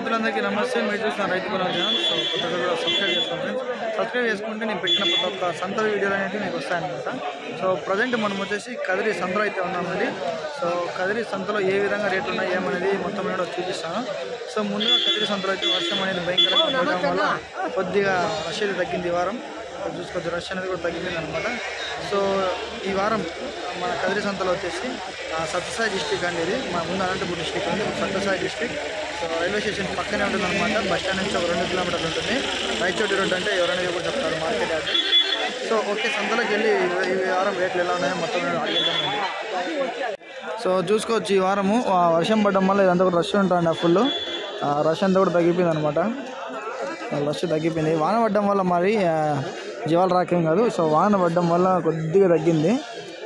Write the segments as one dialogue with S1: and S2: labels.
S1: రైతులందరికీ నమస్తే. మీరు చూసిన రైతు పొలం ఛానల్. సో కొత్తగా కూడా సబ్స్క్రైబ్ చేసుకోండి. సబ్స్క్రైబ్ చేసుకుంటే నేను పెట్టిన ప్రతి ఒక్క సంత వీడియోలు అనేవి మీకు వస్తాయన్నమాట. సో ప్రజెంట్ మనం వచ్చేసి కదిరి సంతలో అయితే ఉన్నామండి. సో కదిరి సంతలో ఏ విధంగా రేట్లు ఉన్నాయి ఏమనేది మొత్తం నేను చూపిస్తాను. సో ముందుగా కదిరి సంతలో అయితే వర్షం అనేది భయంకరంగా ఉండడం వల్ల కొద్దిగా రష్ అయితే తగ్గింది ఈ వారం. చూసుకోవచ్చు, రష్ అనేది కూడా తగ్గింది అనమాట. సో ఈ వారం మన కదిరి సంతలో వచ్చేసి సత్యసాయి డిస్టిక్ అండి. ఇది మన ముందు అనంతపూర్ డిస్టిక్ ఉంది, Sathyasai district. So railway station పక్కనే ఉంటుంది అనమాట. బస్ స్టాండ్ నుంచి ఒక 2 కిలోమీటర్లు ఉంటుంది. రైచోటి రోడ్ అంటే ఎవరైనా కూడా చెప్తారు మార్కెట్ అంటే. సో ఓకే, సంతలోకి వెళ్ళి ఈ వారం రేట్లు ఎలా ఉన్నాయో మొత్తం అడిగేద్దామండి. సో చూసుకోవచ్చు, ఈ వారము వర్షం పడడం వల్ల ఇదంతా కూడా రష్ ఉంటుంది. ఫుల్ రష్ అంతా కూడా తగ్గిపోయింది అనమాట. రష్ తగ్గిపోయింది. వాన పడడం వల్ల మరి జీవాలు రాకేం కాదు. సో వాన పడడం వల్ల కొద్దిగా తగ్గింది.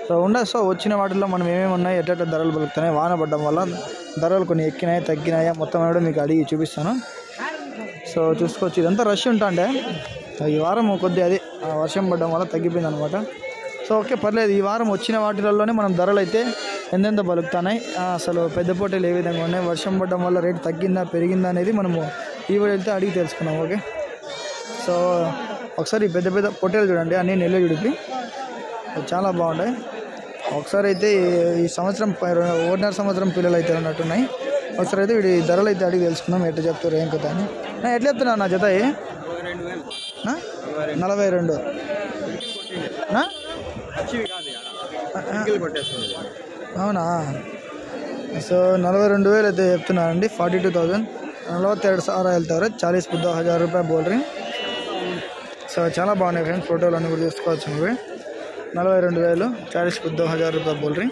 S1: సో సో వచ్చిన వాటిల్లో మనం ఏమేమి ఉన్నాయి, ఎట్లా ధరలు పలుకుతున్నాయి, వాన పడడం వల్ల ధరలు కొన్ని ఎక్కినాయి తగ్గినాయా మొత్తం కూడా మీకు అడిగి చూపిస్తాను. సో చూసుకోవచ్చు, ఇదంతా రష్ ఉంటుండే. ఈ వారం కొద్దిగా అది వర్షం పడడం వల్ల తగ్గిపోయింది అనమాట. సో ఓకే, పర్లేదు. ఈ వారం వచ్చిన వాటిలలోనే మనం ధరలు అయితే ఎంతెంత పలుకుతున్నాయి, అసలు పెద్ద పోటీలు ఏ విధంగా ఉన్నాయి, వర్షం పడడం వల్ల రేటు తగ్గిందా పెరిగిందా అనేది మనము ఈ వెళ్తే అడిగి తెలుసుకున్నాం. ఓకే, సో ఒకసారి పెద్ద పెద్ద పొట్టేలు చూడండి, అన్నీ నెల్లూరు ఉడిపి చాలా బాగున్నాయి. ఒకసారి అయితే ఈ సంవత్సరం 1.5 సంవత్సరం పిల్లలు అయితే ఉన్నట్టున్నాయి. ఒకసారి అయితే వీడి ధరలు అయితే అడిగి తెలుసుకున్నాం ఎట్లా చెప్తారు ఏం కదా అని. ఎట్లా చెప్తున్నా నా జత 42 అవునా? సో 42,000 అయితే చెప్తున్నారండి. 42,000 42,000 వెళ్తారు. 40 बुद्धा 1000 रुपये बोल रहे. సో చాలా బాగున్నాయి ఫ్రెండ్స్, ఫోటోలు అన్నీ కూడా చూసుకోవచ్చు. నువ్వు 42,000 40 बुद्धा 1000 रुपये बोल रहे.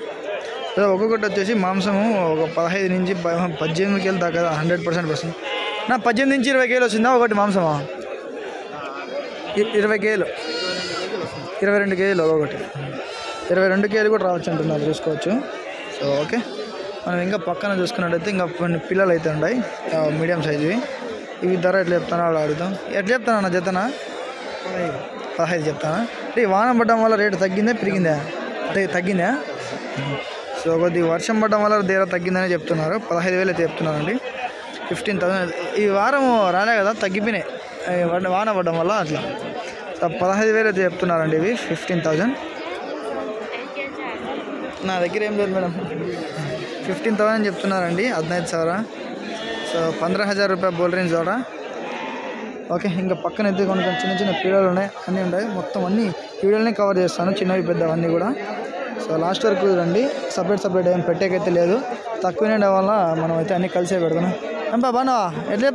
S1: సో ఒక్కొక్కటి వచ్చేసి మాంసము ఒక 15 నుంచి 18 కేలు దాకా 100% వస్తుంది. నా 18 నుంచి 20 కేలు వచ్చిందా ఒకటి మాంసమా? 20 కేలు 22 కేజీలు ఒకటి 22 కేజీలు కూడా రావచ్చు అంటున్నారు, చూసుకోవచ్చు. సో ఓకే, మనం ఇంకా పక్కన చూసుకున్నట్టయితే ఇంకా కొన్ని పిల్లలు అయితే ఉన్నాయి మీడియం సైజువి. ఇవి ధర ఎట్లా చెప్తానో అలా అడుగుతాం. ఎట్లా చెప్తాను నా జతనా? 15 చెప్తానా? అంటే వాన పడడం వల్ల రేటు తగ్గిందా పెరిగిందా? అంటే తగ్గిందా? సో కొద్దిగా వర్షం పడడం వల్ల ధర తగ్గిందని చెప్తున్నారు. 15,000 అయితే చెప్తున్నారండి. 15,000 ఈ వారం రాలే కదా, తగ్గిపోయినాయి వాన పడడం వల్ల అట్లా. సో 15,000 అయితే చెప్తున్నారండి. ఇవి 15,000. నా దగ్గర ఏం లేదు మేడం. 15,000 చెప్తున్నారండి. 15,000. సో 15,000 रुपये बोल रहे हैं जोड़ा. ఓకే, ఇంకా పక్కన అయితే కొన్ని చిన్న చిన్న పీడలు ఉన్నాయి, అన్నీ ఉంటాయి. మొత్తం అన్నీ వీడియోలనే కవర్ చేస్తాను, చిన్నవి పెద్దవన్నీ కూడా. సో లాస్ట్ వరకు రండి. సపరేట్ ఏం పెట్టేకైతే లేదు, తక్కువనే ఉండడం వల్ల మనం అయితే అన్నీ కలిసే పెడతాను. ఎంపా బాగా ఎట్లా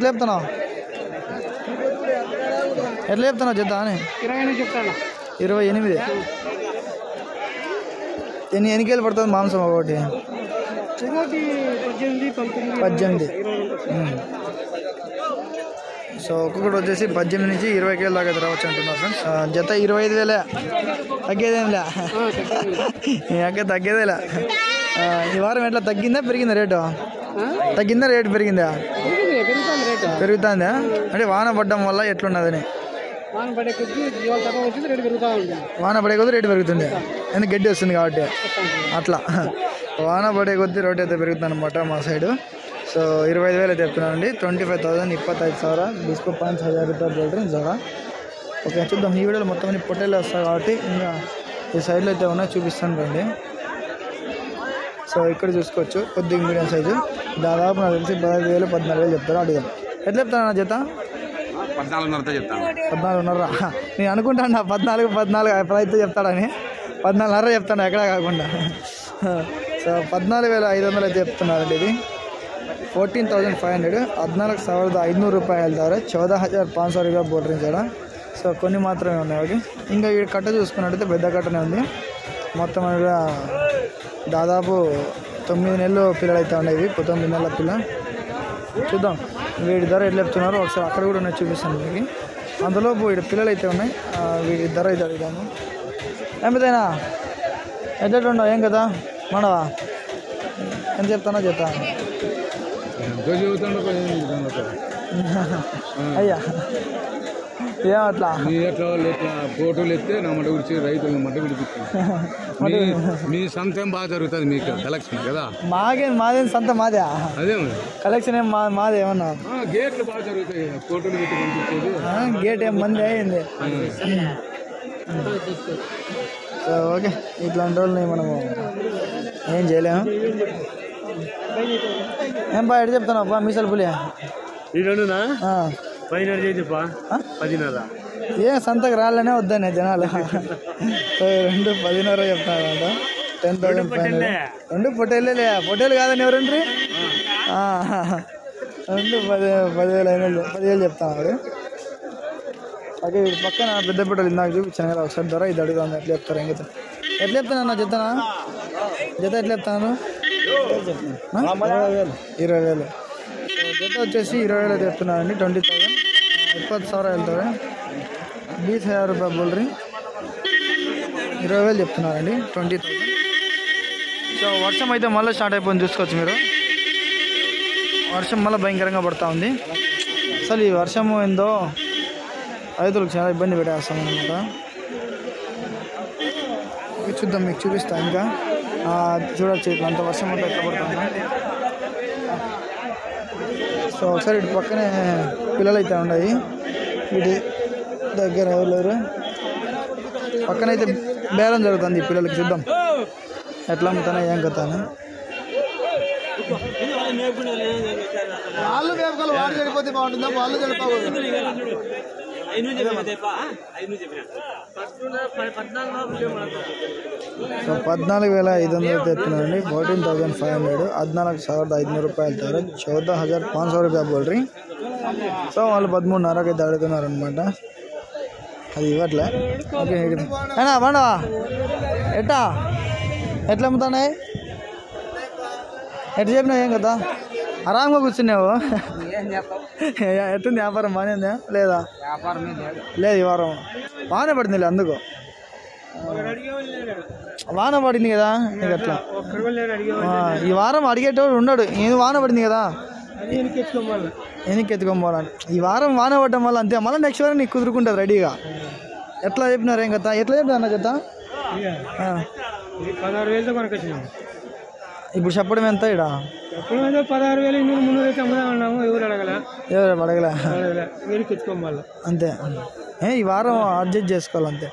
S1: చెప్తున్నావు? ఎట్లా చెప్తున్నావు జత అని? 28. ఎన్ని కేలు పడుతుంది మాంసం ఒకటి? 18. సో ఒక్కొక్కటి వచ్చేసి 18 నుంచి 20 కేలు దాకా రావచ్చు అంటున్నారు ఫ్రెండ్స్. జత 25,000. తగ్గేదేంలే, తగ్గేదేలే. ఈ వారం ఎట్లా తగ్గిందా పెరిగిందా రేటు? తగ్గిందా రేటు పెరిగిందా? పెరుగుతుందా? అంటే వాన పడడం వల్ల ఎట్లున్నదని? వాన పడే కొద్దీ రేటు పెరుగుతుంది, ఎందుకు గడ్డి వస్తుంది కాబట్టి అట్లా. వాన పడే కొద్దీ రేటు అయితే పెరుగుతుంది అనమాట మా సైడు. సో 25,000 అయితే చెప్తున్నానండి. 25,000 25,000 డిస్కో 5,000 रुपये बोल रहे हैं जरा. ఓకే, చూద్దాం. ఈ వీడియోలో మొత్తం అన్ని పొట్టేలు వస్తాయి కాబట్టి ఇంకా ఈ సైడ్లో అయితే ఉన్నాయి, చూపిస్తాను రండి. సో ఇక్కడ చూసుకోవచ్చు, కొద్దిగా మీడియం సైజు. దాదాపు నాకు తెలిసి 15,000 14,000 చెప్తారు. అడిగాం ఎట్లా చెప్తాను నా జత?
S2: 14,500 చెప్తాను.
S1: 14,500. నేను అనుకుంటాను 14 అయితే చెప్తాడని. 14,500 చెప్తాను ఎక్కడా కాకుండా. సో 14,500 అయితే చెప్తున్నారండి. ఇది 14,500. 14,500 रुपये వెళ్తారు. 14,500 रुपये बोल रहे हैं. సో కొన్ని మాత్రమే ఉన్నాయి. ఓకే, ఇంకా ఈ కట్ట చూసుకున్నట్టయితే పెద్ద కట్టనే ఉంది. మొత్తం దాదాపు 9 నెలలు పిల్లలు అయితే ఉన్నాయి. ఇవి 9 నెలల పిల్ల. చూద్దాం వీడి ధర ఎట్లా చెప్తున్నారు ఒకసారి. అక్కడ కూడా ఉన్నాయి, చూపిస్తాను మీకు. అందులో వీడి పిల్లలు అయితే ఉన్నాయి. వీడి ధర అయితే అడుగుదాము. ఏమిదైనా ఎట్లా ఉండవు ఏం కదా మనవా? ఎంత చెప్తానో చెప్తా. అయ్యా ఏం అట్లా
S2: ఫోటోలు ఎత్తే నా మట గురించి రైతులు మట విడిపిస్తుంది మీ సంతం బాగా జరుగుతుంది మీకు కలెక్షన్ కదా
S1: మాదేం సంత మాదే
S2: అదే
S1: కలెక్షన్ ఏం మాదే ఏమన్నా
S2: గేట్లు బాగా జరుగుతాయి ఫోటోలు పెట్టి కనిపించేది
S1: గేట్ ఏం మంది అయింది సో ఓకే ఇట్లాంటి వాళ్ళని మనము ఏం చేయలేము ఏం బా ఎటు చెప్తాను అబ్బా మీసాలు పులి
S3: ఈ రెండునా 10,500 చేద్దాపా 10,500
S1: ఏ సంతకు రాళ్ళనే వద్దానే జనాలు 2,10,500 చెప్తానంట 10,500 రెండు పొట్టేలు కాదని ఎవరండ్రి 10,000 చెప్తాను ఓకే వీడి పక్కన పెద్ద పొట్టలు ఇందాక చూపించాను కదా ఒకసారి ధర ఇది అడుగుతాను ఎట్లా చెప్తారు ఇంకా ఎట్లా చెప్తాను అన్న జతనా జత ఎట్లా చెప్తాను 20,000 జత వచ్చేసి 20,000 చెప్తున్నానండి 20,000 20,000 వెళ్తారు 20,000 రూపాయలు బోల్ రీ 20,000 చెప్తున్నారండి 20,000 సో వర్షం అయితే మళ్ళీ స్టార్ట్ అయిపోయింది చూసుకోవచ్చు మీరు వర్షం మళ్ళీ భయంకరంగా పడుతూ ఉంది అసలు ఈ వర్షము ఏందో రైతులకు చాలా ఇబ్బంది పెట్టేస్తాం అనమాట చూద్దాం మీకు చూపిస్తాను ఇంకా చూడొచ్చు ఇట్లా అంత వర్షం అంతా ఎట్లా పడుతుంది సో ఒకసారి ఇటు పక్కనే పిల్లలు అయితే ఉన్నాయి వీటి దగ్గర ఎవరు పక్కనైతే బేరం జరుగుతుంది ఈ పిల్లలకి చూద్దాం ఎట్లా అమ్ముతానా ఏం కథాను వాళ్ళు వేపకాలు వాళ్ళు చెడిపోతే బాగుంటుందా వాళ్ళు చెడిపోకూడదు 14,500 తెస్తున్నారండి 14,500 14,500 రూపాయలు తారు 14,500 రూపాయలు బోల్ రీ సో వాళ్ళు 13,500కి అయితే అడుగుతున్నారు అనమాట అది ఇవ్వట్లే ఓకే అయినా బాండవా ఎట్లా అమ్ముతున్నాయి ఎట్లా చెప్పినావు ఏం కదా ఆరాంగా కూర్చున్నావు ఎట్టుంది వ్యాపారం బాగానే ఉందా లేదా లేదు ఈ వారం బాగానే పడింది అందుకు వాన పడింది కదా నీకు అట్లా ఈ వారం అడిగేటోడు ఉన్నాడు నేను వాన పడింది కదా వెనక్కి ఎత్తుకోవాలి ఈ వారం వాన పడడం వల్ల అంతే మళ్ళీ నెక్స్ట్ వారం నీకు కుదురుకుంటుంది రెడీగా ఎట్లా చెప్పినారు ఏం కదా ఎట్లా చెప్పినారు అన్న కదా
S3: 16,000 కొనుకొచ్చినాము
S1: ఇప్పుడు చెప్పడం ఎంత ఇక్కడ
S3: 16,000 300 అయితే అమ్ముదామన్నాము ఎవరు అడగలే వెనక్కి ఎత్తుకోవాలి అంతే
S1: ఈ వారం అడ్జస్ట్ చేసుకోవాలి అంతే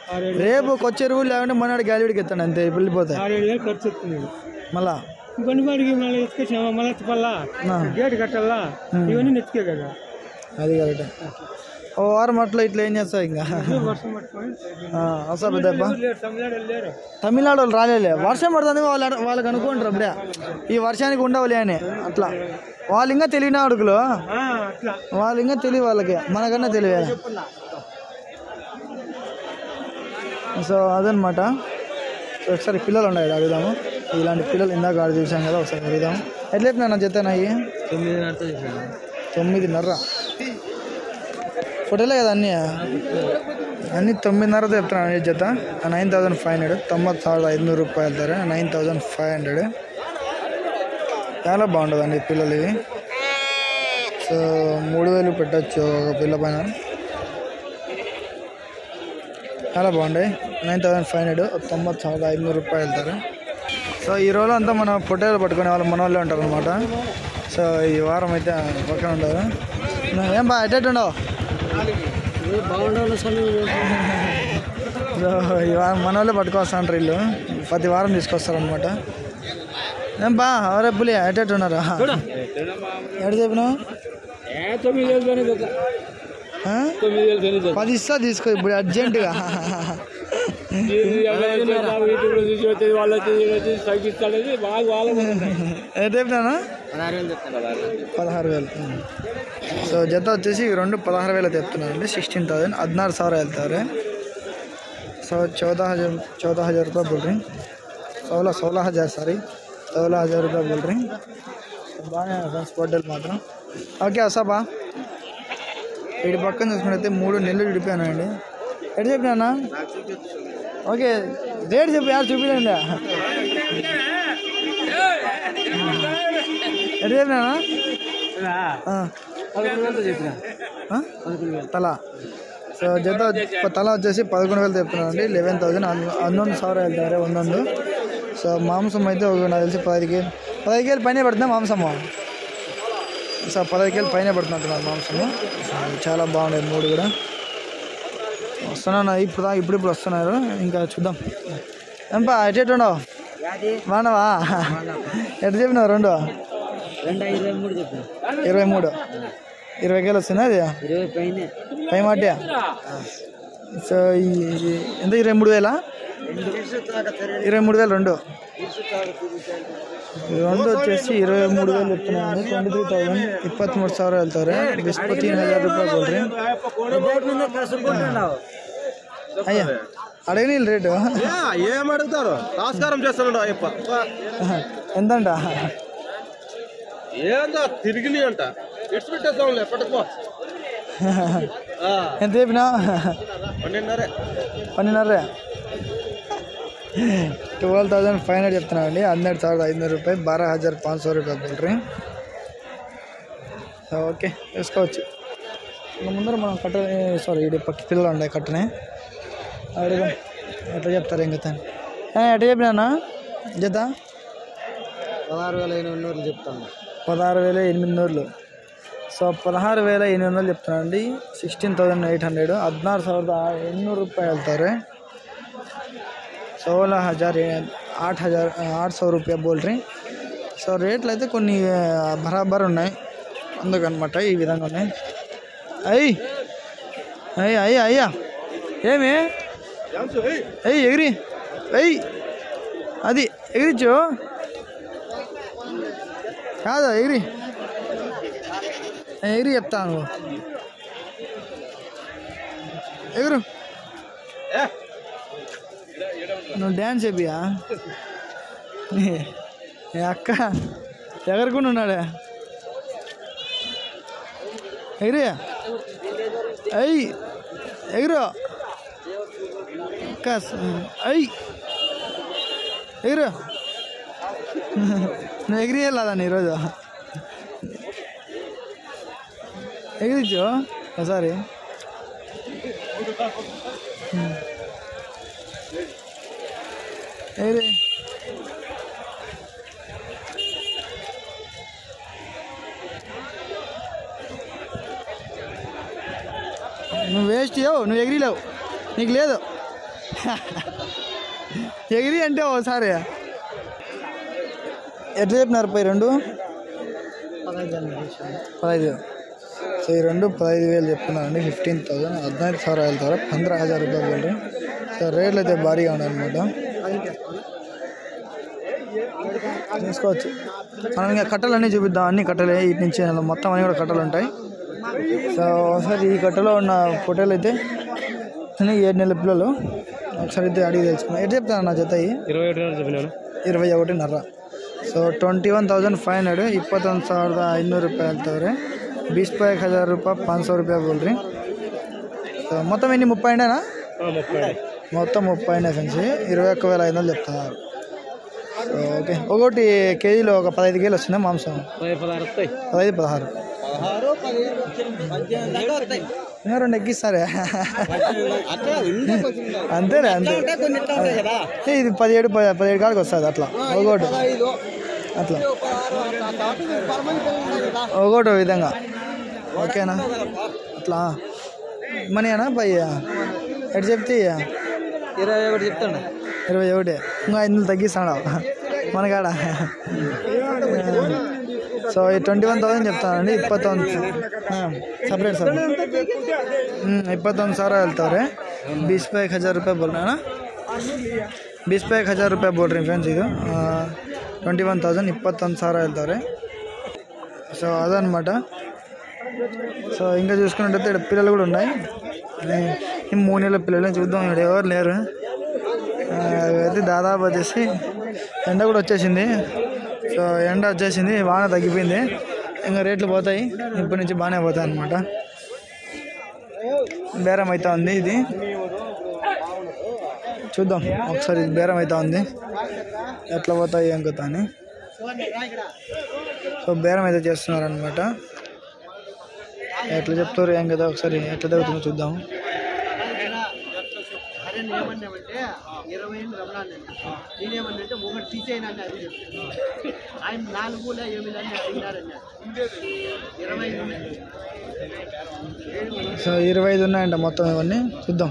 S1: రేపు కొచ్చేరువు లేకుంటే మొన్నటి గాలిడికి ఎత్తాను అంతే వెళ్ళిపోతాయి
S3: 6,000 ఖర్చు వస్తుంది
S1: మళ్ళా
S3: బండిపాడికి మళ్ళీ ఎత్తుకొచ్చినామా మళ్ళీ ఎత్తుపల్లా గేట్ కట్టాలా ఇవన్నీ నెత్తికే కదా
S1: అది కరెక్ట్ ఓ వారం అట్లా ఇట్లా ఏం చేస్తావు ఇంకా వస్తా పెద్దప్ప తమిళనాడు వాళ్ళు రాలేలే వర్షం పడుతుంది వాళ్ళకి అనుకుంటారు అప్పుడే ఈ వర్షానికి ఉండవులే అని అట్లా వాళ్ళు ఇంకా తెలియని అడుగులు వాళ్ళు ఇంకా తెలియ వాళ్ళకి మనకన్నా తెలివే సో అదనమాట ఒకసారి పిల్లలు ఉన్నాయి అడుగుదాము ఇలాంటి పిల్లలు ఇందాక ఆడ చూసాం కదా ఒకసారి అడుగుదాము ఎట్లా చెప్పినా జతనా 9:30 ఫోటోలే కదా అన్నీ 9:30 చెప్తున్నాను జత 9,500 90,500 రూపాయలు ధర 9,500 చాలా బాగుంటుందండి పిల్లలు ఇవి సో 3,000 పెట్టచ్చు ఒక పిల్ల పైన చాలా బాగుంటాయి 9,500 90,500 రూపాయలు ధర సో ఈ రోజు అంతా మన పొట్టేలు పట్టుకునే వాళ్ళు మన వాళ్ళే ఉంటారు అనమాట సో ఈ వారం అయితే పక్కన ఉంటారు ఏం బా ఎట్టు ఉండవు సో ఈ వారం మన వాళ్ళే పట్టుకొస్తా అంటారు వీళ్ళు ప్రతి వారం తీసుకొస్తారు అనమాట ఏం బా ఎవరే పులి ఎట్టు ఉన్నారా ఎటు చెప్పినావు 10 ఇస్తా తీసుకో ఇప్పుడు అర్జెంటుగా చెప్పినా 16,000 సో జత వచ్చేసి 16,000 చెప్తున్నారండి 16,000 16,000 వెళ్తారు సో 14,000 रुपये बोल रही 16,000 సారీ 16,000 रुपये बोल रही బాగానే ఫ్రెండ్స్ పొట్టేలు మాత్రం ఓకే వస్తాబా వీడి పక్కన చూసుకుంటే 3 నెలలు విడిపోయానండి ఎటు చెప్పినా ఓకే రేట్ చెప్పి యారు చూపించండి ఎటు చెప్పినా తలా సో ಸೊ ಜೊತೆ ತಲಾ వచ్చేసి 11,000 చెప్తున్నారండి. 11,000 11,000 వెళ్తారు ಒಂದೊಂದು. సో మాంసం అయితే నాకు తెలిసి 15 కేజీలు పైన పడుతుంది మాంసము. సో 15 కేజీలు పైన పడుతున్నట్టున్నారు మాంసము. చాలా బాగున్నాయి 3 కూడా. వస్తున్నా ఇప్పుడు వస్తున్నారు. ఇంకా చూద్దాం. ఎంపా ఎటు ఉండవు బాగున్నావా? ఎటు చెప్పినావు 2 23 20 కేజీలు వస్తుంది. అది 20 పై మాట. సో ఎంత 23,000 23,000 2 వచ్చేసి 23,000 చెప్తున్నాను. 23,000 23,000 వెళ్తారు. బిస్ 3,000 రూపాయలు కొಡ್ರಿ. అయ్యా అడగని రేటు
S3: ఏం అడుగుతారు? నమస్కారం చేస్తాను అయ్యప్ప.
S1: ఎంతంట?
S3: ఏందో తిరిగి అంట ఇట్స్ పెట్టేస్తాం ఎప్పటికో.
S1: ఎంత చెప్పినా? 12,500 12,500 చెప్తున్నావు అండి. 12,500 రూపాయలు 12,500 రూపాయలు కొಡ್ರಿ. ఓకే వేసుకోవచ్చు. ముందర మనం ఇది పక్క పిల్లలు ఉండే కట్టనే అడుగు ఎట్లా చెప్తారు ఇంకా ఎట్లా చెప్పినా జత?
S3: 16,800 చెప్తాను.
S1: 16,800. సో 16,800 చెప్తున్నానండి. 16,800 16,800 ರೂಪಾಯಿ ಹೇಳ್ತಾರೆ. 16,800 రూపాయలు बोल रहे. సో రేట్లు అయితే కొన్ని బరాబర్ ఉన్నాయి అందుకనమాట ఈ విధంగా ఉన్నాయి. అయ్యా ఏమి ఎగిరి అది ఎగిరిచ్చు కాదా ఎగిరి చెప్తాను ఎగురు నువ్వు డ్యాన్స్ చెప్పియా అక్క ఎగరకుండా ఉన్నాడే ఎగిరి ఎగురు అక్క ఎగురు నువ్వు ఎగిరి వెళ్ళాలని ఈరోజు ఎగిరిచ్చు ఒకసారి ఎగిరి నువ్వు వేస్ట్ నువ్వు ఎగిరిలేవు నీకు లేదు ఎగిరి అంటే ఒకసారి ఎట్లా చెప్పినారు పై 2 15. సో ఈ 2 15,000 చెప్తున్నారండి. 15,000 15,000 వెళ్తారు. 15,000 రూపాయలు కొಡ್ರಿ. సో రేట్లు అయితే భారీగా ఉన్నాయన్నమాట. తీసుకోవచ్చు. మనం ఇంకా కట్టలు అన్నీ చూపిద్దాం. అన్ని కట్టలే ఇటు నుంచి మొత్తం అన్నీ కూడా కట్టలు ఉంటాయి. సో ఒకసారి ఈ కట్టలో ఉన్న ఫోటోలు అయితే 7 నెలల పిల్లలు ఒకసారి అయితే అడిగి తెలుసుకున్నాను. ఎట్లా చెప్తాను నా జత 21,500. ಸೊ 21,500 21,500 ರೂಪಾಯಿ ಹೇಳ್ತವ್ರೆ. 21,000 ರೂಪಾಯಿ 500 ರೂಪಾಯಿ ಬೋಲ್ರಿ. సో మొత్తం ఎన్ని 30 మొత్తం 30 ఫ్రెండ్స్ 21,500 చెప్తున్నారు. సో ఓకే ఒకటి కేజీలో ఒక 15 కేజీలు వస్తుందా మాంసం? 15-16 ఇంకా 2 ఎక్కిస్తారే అంతేనే అంతే. ఇది 17 కాడికి వస్తుంది అట్లా ఒకటి అట్లా ఒకటి విధంగా ఓకేనా అట్లా మనీ అనా పయ్యా ఎటు చెప్తే 21 చెప్తాను 21 ఇంకా 500 తగ్గిస్తాడు మనకాడ. సో ఈ 21,000 చెప్తానండి. 21 సపరేట్ సార్ 21,000 వెళ్తాವ್ರೆ. 21,000 ರೂಪಾಯಿ बोल रहे हैं ना 21,000 ರೂಪಾಯಿ बोल रहे हैं फ्रेंड्स. ಇದು 21,000 21,000 వెళ్తాವ್ರೆ. సో అదనమాట. సో ఇంకా చూసుకున్నట్టయితే ఇక్కడ పిల్లలు కూడా ఉన్నాయి. ఈ 3 నెలల పిల్లలు చూద్దాం. ఇక్కడ ఎవరు లేరు. అయితే దాదాపు వచ్చేసి ఎండ కూడా వచ్చేసింది. సో ఎండ వచ్చేసింది, వాన తగ్గిపోయింది. ఇంకా రేట్లు పోతాయి ఇప్పటి నుంచి బాగానే పోతాయి అన్నమాట. బేరం అవుతా ఉంది. ఇది చూద్దాం ఒకసారి. ఇది బేరం అవుతా ఉంది ఎట్లా పోతాయి ఏం కొత్త అని. సో బేరం అయితే చేస్తున్నారు అనమాట. ఎట్లా చెప్తారు ఏం కదా ఒకసారి ఎట్లా తగ్గుతుందో చూద్దాము.
S4: ఏమన్నామంటే 20 ఏళ్ళు రమణాన్ని నేనేమన్నంటే ఒకటి తీసేయను అని అది ఆయన 4 8 అని అడిగినారన్నారు 25
S1: సో 25 ఉన్నాయంట మొత్తం ఇవన్నీ చూద్దాం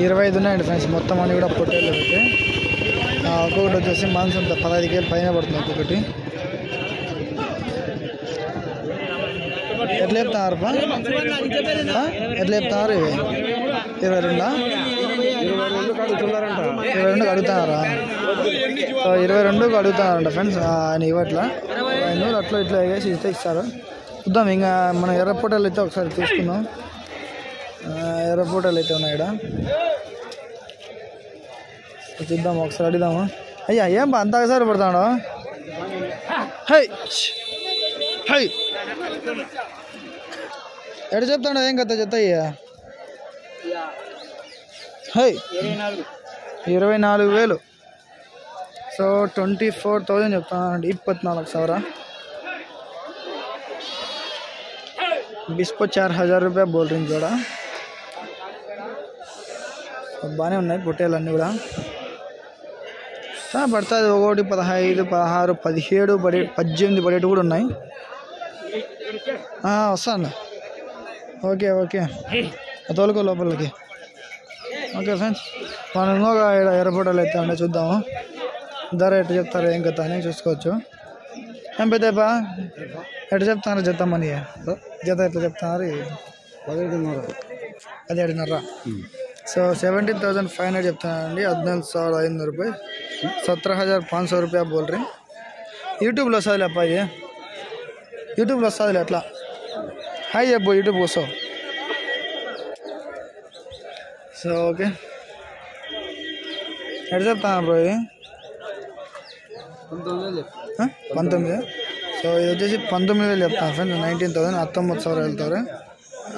S1: 25 ఉన్నాయండి ఫ్రెండ్స్ మొత్తం అన్నీ కూడా పొట్టేళ్ళు అయితే ఒక్కొక్కటి వచ్చేసి మనసు అంత 15 కేజీలు పైన పడుతుంది ఒక్కొక్కటి ఎట్లా చెప్తున్నారు ఎట్లా చెప్తున్నారు ఇవి 22 అడుగుతున్నారా సో 22 అడుగుతున్నారంట ఫ్రెండ్స్ ఆయన ఇవ్వట్లా ఆయన అట్లా ఇట్లా వేసి ఇస్తే ఇస్తారు చూద్దాం ఇంకా మన ఎర్ర పొట్టలు అయితే ఒకసారి తీసుకుందాం ఎర్ర పొట్టలు అయితే ఉన్నాయి ఇక్కడ చూద్దాం ఒకసారి అడుగుదాము అయ్యా ఏం అంతగా సార్ పడతాడు హై హై ఎడ చెప్తాడు ఏం కదా చెప్తాయ్యా హై 24,000 సో 24,000 చెప్తానండి 24,000 बिस्को 4,000 रुपये बोल रही जोड़ा బాగానే ఉన్నాయి పొట్టేలు అన్నీ కూడా చాలా పడుతుంది ఒకటి 15 16 17 18 పడేటి కూడా ఉన్నాయి వస్తాను ఓకే ఓకే తోలుకో లోపలికి ఓకే ఫ్రెండ్స్ మనం ఇంకొక ఎర్ర పొట్టేలు అయితే ఉండే చూద్దాము ధర ఎట్లా చెప్తారు ఏం కదా అని చూసుకోవచ్చు ఏం పెద్దపా ఎట్లా చెప్తున్నారు జత మనీ జత ఎట్లా చెప్తున్నారు 17,500 సో 17,500 చెప్తున్నానండి 14,500 रुपये 17,500 रुपया बोल रहे యూట్యూబ్లో వస్తుంది అప్ప ఇది యూట్యూబ్లో వస్తుంది అట్లా హాయ్ చెప్పు యూట్యూబ్ వస్తావు సో ఓకే ఎట్లా చెప్తాను బ్రో ఇది 19 సో ఇది వచ్చేసి 19,000 చెప్తాను ఫ్రెండ్స్ 19,000 19,000 వెళ్తారు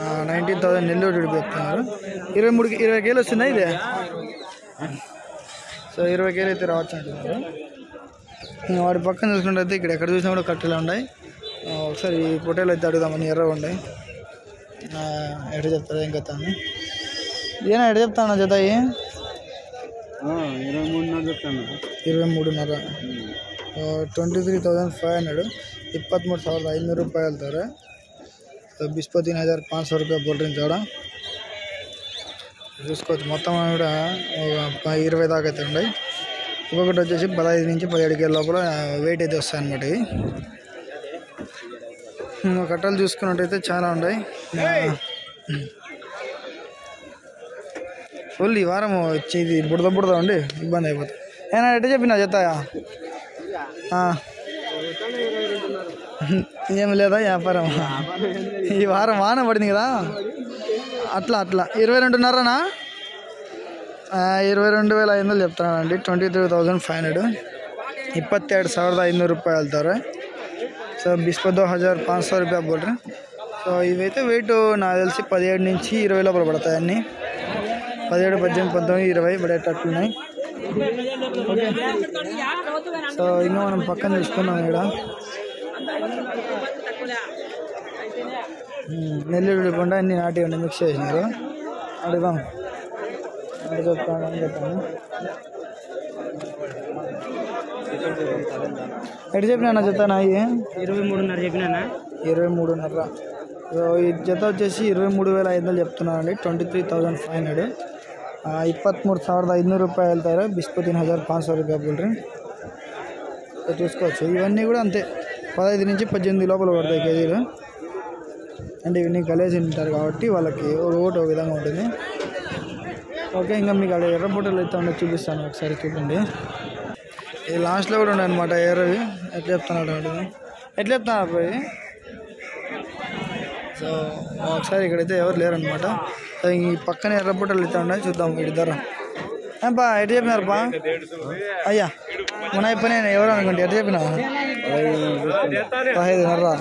S1: 19,000 నెల్లూరు విడిపి చెప్తున్నారు 20 కేలు వస్తుందా ఇదే సో 20 కేలు అయితే రావచ్చు అంటున్నారు వాడి పక్కన చూసుకుంటే ఇక్కడ ఎక్కడ చూసినా కూడా కట్టెలు ఉన్నాయి ఒకసారి ఈ పొట్టేలు అయితే అడుగుదామని ఎర్రగా ఉన్నాయి ఎట చెప్తారు ఏం కథ అని ఏనా ఎట చెప్తాను జత 23,500 23,500 23,500 रुपये వెళ్తారు तो 23,500 रुपये बोल रही जोड़ा చూసుకోవచ్చు మొత్తం కూడా 20 దాకా అయితే ఉన్నాయి ఒక్కొక్కటి వచ్చేసి 15 నుంచి 17 కేజీల లోపల వెయిట్ అయితే వస్తాయి అన్నమాట ఇవి కట్టలు చూసుకున్నట్టయితే చాలా ఉన్నాయి ఫుల్ ఈ వారం వచ్చి ఇది బుడద ఉండి ఇబ్బంది అయిపోతుంది ఏనా ఎట్లా చెప్పినా చెత్తాయా ఏం లేదా వ్యాపారం ఈ వారం వాన పడింది కదా అట్లా 22,500 22,500 చెప్తున్నానండి 23,500 27,500 रुपये వెళ్తారు సో 22,500 रुपया बोल रहे సో ఇవైతే వెయిట్ నాకు తెలిసి 17 నుంచి 20 లోపల పడతాయి అన్నీ 17 18 19 20 పడేటట్లున్నాయి ఓకే సో ఇంకా మనం పక్కన చూసుకున్నాం ఇక్కడ నెల్లూరు కొండ అన్ని నాటి ఉండి మిక్స్ చేసినారు అడుగుదాం చెప్తాను ఎటు చెప్పినా చెప్తాను
S3: 23,500 చెప్పినా
S1: 23,500 సో ఈ జత వచ్చేసి 23,500 చెప్తున్నానండి 23,500 23,500 रुपये వెళ్తారు 23,500 रुपये बोल रहे చూసుకోవచ్చు ఇవన్నీ కూడా అంతే 15 నుంచి 18 లోపల పడతాయి కేజీలు అంటే ఇవన్నీ కలిసి ఉంటారు కాబట్టి వాళ్ళకి ఒకటి ఒక విధంగా ఉంటుంది ఓకే ఇంకా మీకు అక్కడ ఎర్ర పొట్టలు అయితే ఉండే చూపిస్తాను ఒకసారి చూడండి ఇది లాస్ట్లో కూడా ఉన్నాయి అనమాట ఎర్రవి ఎట్లా చెప్తున్నాడు ఎట్లా చెప్తున్నారు పోయి సో ఒకసారి ఇక్కడైతే ఎవరు లేరనమాట ఈ పక్కనే ఎర్ర పొట్టలు అయితే ఉన్నాయి చూద్దాం వీటి ధర బా ఎటు చెప్పినారు బా అయ్యా మన పని ఎవరు అనుకోండి ఎటు చెప్పినా 15,500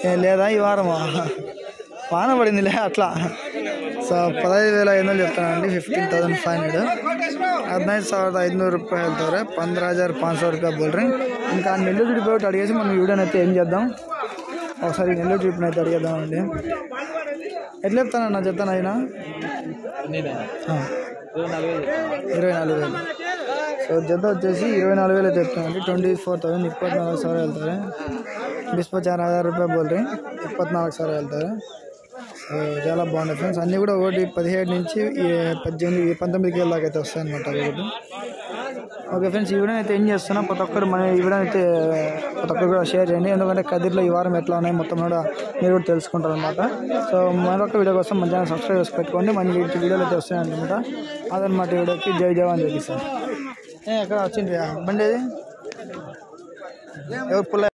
S1: ఏం లేదా ఈ వారమా వాన పడిందిలే అట్లా సో 15,500 చెప్తానండి 15,500 15,500 रुपये వెళ్తారు 15,500 रुपये बोल रहे ఇంకా నెల్లూరు ట్రిప్ అడిగేసి మనం వీడియోని అయితే ఏం చేద్దాం ఒకసారి నెల్లూరు ట్రిప్ని అయితే అడిగేద్దామండి ఎట్లా చెప్తానన్నా చెప్తాను అయినా 24,000. సో జత వచ్చేసి 24,000 అయితే చెప్తానండి. 24,000 24,000 వెళ్తారు. బిస్పో 4,000 रुपये बोल रहे 24,000 వెళ్తారు. సో చాలా బాగుంది ఫ్రెండ్స్. అన్నీ కూడా ఒకటి 17 నుంచి 18 19 దాకా అయితే వస్తాయి అనమాట ఒకటి. ఓకే ఫ్రెండ్స్, ఈ వీడియో అయితే ఏం చేస్తున్నా ప్రతి ఒక్కరు మన ఈ వీడియో అయితే ప్రతి ఒక్కరు కూడా షేర్ చేయండి. ఎందుకంటే కదిర్లో ఈ వారం ఎట్లా ఉన్నాయి మొత్తం కూడా మీరు కూడా తెలుసుకుంటారు అనమాట. సో మరొక వీడియో కోసం మన ఛానల్ సబ్స్క్రైబ్ చేసి పెట్టుకోండి. మంచి వీడియోలు అయితే వస్తాయి అనమాట. అదనమాట వీడియోకి జై జవాన్ చెప్పిస్తాను. ఎక్కడ వచ్చింది బండి అది ఎవరు పుల్ల